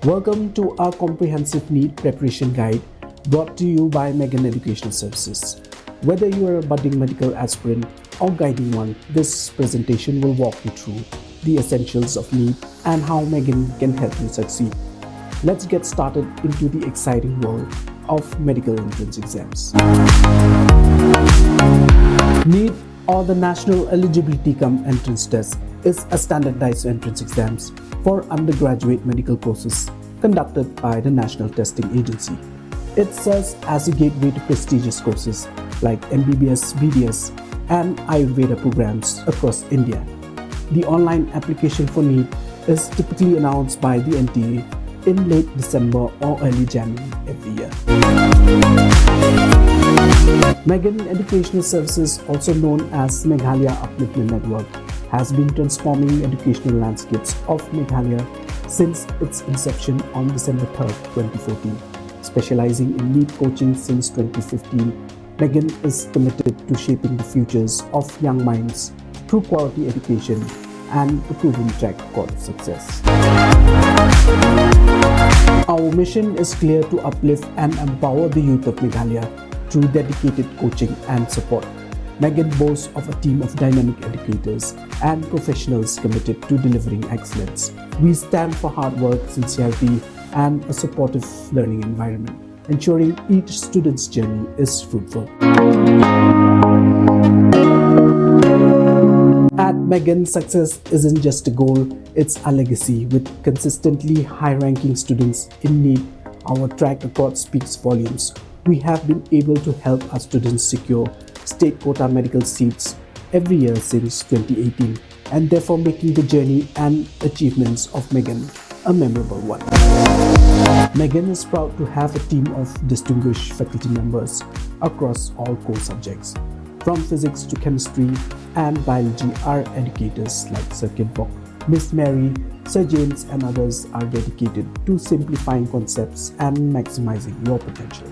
Welcome to our comprehensive NEET preparation guide brought to you by Megun Educational Services. Whether you are a budding medical aspirant or guiding one, this presentation will walk you through the essentials of NEET and how Megun can help you succeed. Let's get started into the exciting world of medical entrance exams. NEET, or the National Eligibility Cum Entrance Test, is a standardized entrance exams for undergraduate medical courses conducted by the National Testing Agency. It serves as a gateway to prestigious courses like MBBS, BDS, and Ayurveda programs across India. The online application for NEET is typically announced by the NTA in late December or early January every year. Megun Educational Services, also known as Meghalaya Upliftment Network, has been transforming educational landscapes of Meghalaya since its inception on December 3, 2014. Specializing in NEET coaching since 2015, Megun is committed to shaping the futures of young minds through quality education and a proven track record of success. Our mission is clear: to uplift and empower the youth of Meghalaya through dedicated coaching and support. Megun boasts of a team of dynamic educators and professionals committed to delivering excellence. We stand for hard work, sincerity, and a supportive learning environment, ensuring each student's journey is fruitful. At Megun, success isn't just a goal, it's a legacy. With consistently high-ranking students in NEET, our track record speaks volumes. We have been able to help our students secure state quota medical seats every year since 2018, and therefore making the journey and achievements of Megun a memorable one. Megun is proud to have a team of distinguished faculty members across all core subjects. From physics to chemistry and biology, our educators like Sir Kidbok, Miss Mary, Sir James, and others are dedicated to simplifying concepts and maximizing your potential.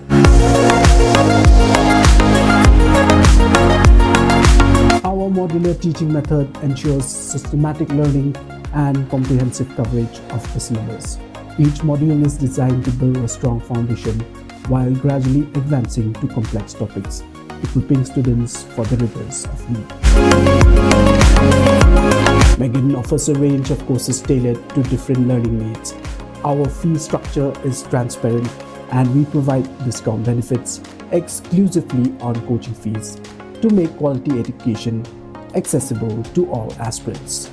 Our modular teaching method ensures systematic learning and comprehensive coverage of the syllabus. Each module is designed to build a strong foundation while gradually advancing to complex topics, equipping students for the rigors of NEET. Megun offers a range of courses tailored to different learning needs. Our fee structure is transparent, and we provide discount benefits exclusively on coaching fees to make quality education accessible to all aspirants.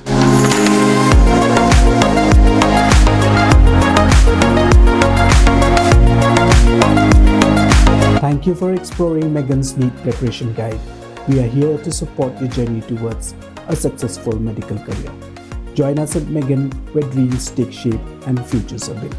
Thank you for exploring Megun's NEET preparation guide. We are here to support your journey towards a successful medical career. Join us at Megun, where dreams take shape and futures are built.